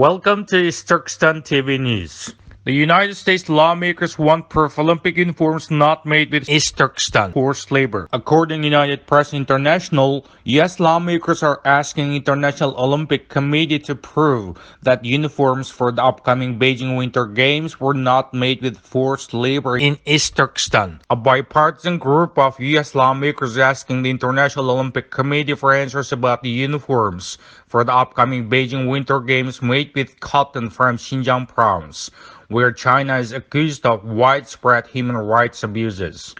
Welcome to East Turkistan TV News. The United States lawmakers want proof Olympic uniforms not made with East Turkistan forced labor. According to United Press International, U.S. lawmakers are asking International Olympic Committee to prove that uniforms for the upcoming Beijing Winter Games were not made with forced labor in East Turkistan. A bipartisan group of U.S. lawmakers asking the International Olympic Committee for answers about the uniforms for the upcoming Beijing Winter Games made with cotton from Xinjiang province, where China is accused of widespread human rights abuses.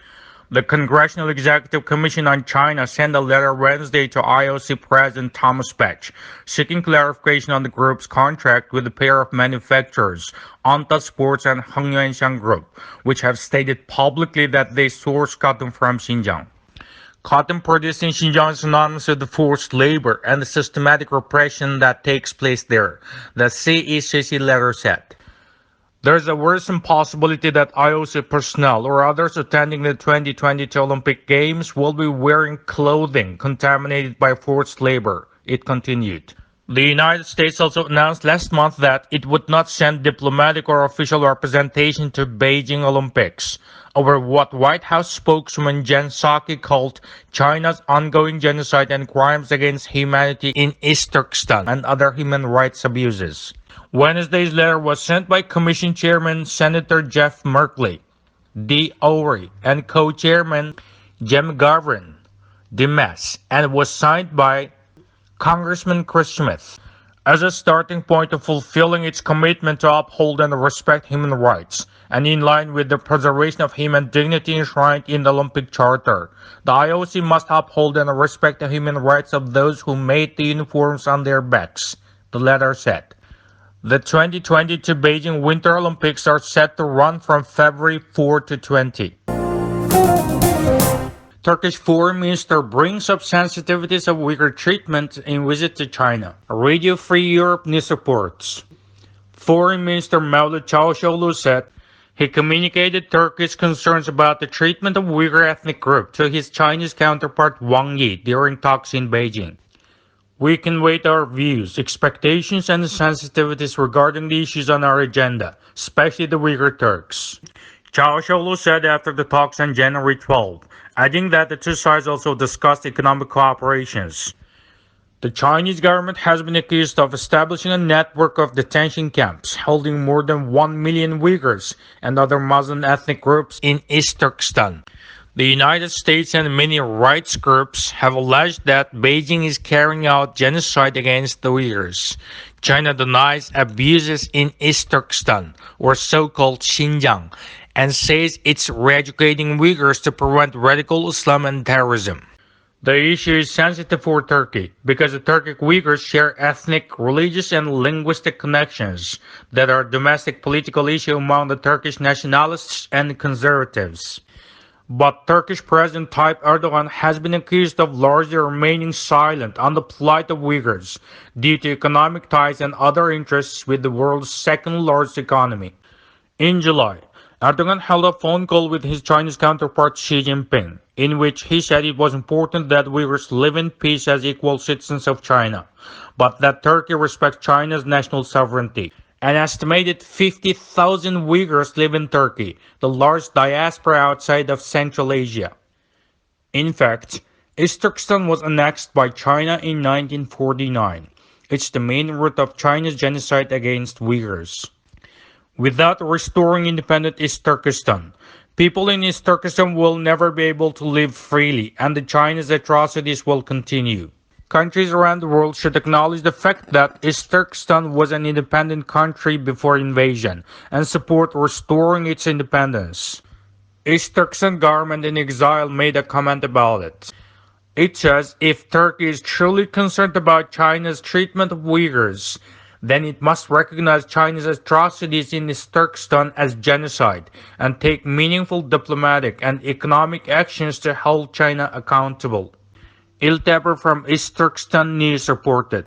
The Congressional Executive Commission on China sent a letter Wednesday to IOC President Thomas Bach, seeking clarification on the group's contract with a pair of manufacturers, Anta Sports and Hengyuanxiang Group, which have stated publicly that they source cotton from Xinjiang. Cotton produced in Xinjiang is synonymous with the forced labor and the systematic repression that takes place there, the CECC letter said. There is a worrisome possibility that IOC personnel or others attending the 2022 Olympic Games will be wearing clothing contaminated by forced labor, it continued. The United States also announced last month that it would not send diplomatic or official representation to Beijing Olympics over what White House spokeswoman Jen Psaki called China's ongoing genocide and crimes against humanity in East Turkestan and other human rights abuses. Wednesday's letter was sent by Commission Chairman Senator Jeff Merkley, D. Ory, and Co-Chairman Jim Garvin, Dimas, and was signed by Congressman Chris Smith as a starting point of fulfilling its commitment to uphold and respect human rights, and in line with the preservation of human dignity enshrined in the Olympic Charter. The IOC must uphold and respect the human rights of those who made the uniforms on their backs, the letter said. The 2022 Beijing Winter Olympics are set to run from February 4 to 20. Turkish Foreign Minister brings up sensitivities of Uyghur treatment in visit to China. Radio Free Europe news reports. Foreign Minister Mevlut Çavuşoğlu said he communicated Turkey's concerns about the treatment of Uyghur ethnic group to his Chinese counterpart Wang Yi during talks in Beijing. We convey our views, expectations, and sensitivities regarding the issues on our agenda, especially the Uyghur Turks, Çavuşoğlu said after the talks on January 12, adding that the two sides also discussed economic cooperations. The Chinese government has been accused of establishing a network of detention camps holding more than 1 million Uyghurs and other Muslim ethnic groups in East Turkestan. The United States and many rights groups have alleged that Beijing is carrying out genocide against the Uyghurs. China denies abuses in East Turkestan, or so-called Xinjiang, and says it's re-educating Uyghurs to prevent radical Islam and terrorism. The issue is sensitive for Turkey because the Turkic Uyghurs share ethnic, religious, and linguistic connections that are a domestic political issue among the Turkish nationalists and conservatives. But Turkish President Tayyip Erdogan has been accused of largely remaining silent on the plight of Uyghurs due to economic ties and other interests with the world's second-largest economy. In July, Erdogan held a phone call with his Chinese counterpart Xi Jinping, in which he said it was important that Uyghurs live in peace as equal citizens of China, but that Turkey respects China's national sovereignty. An estimated 50,000 Uyghurs live in Turkey, the largest diaspora outside of Central Asia. In fact, East Turkestan was annexed by China in 1949. It's the main root of China's genocide against Uyghurs. Without restoring independent East Turkestan, people in East Turkestan will never be able to live freely, and the China's atrocities will continue. Countries around the world should acknowledge the fact that East Turkestan was an independent country before invasion and support restoring its independence. East Turkistan Government-in-Exile made a comment about it. It says if Turkey is truly concerned about China's treatment of Uyghurs, then it must recognize China's atrocities in East Turkestan as genocide and take meaningful diplomatic and economic actions to hold China accountable. Ilteper from East Turkestan News reported.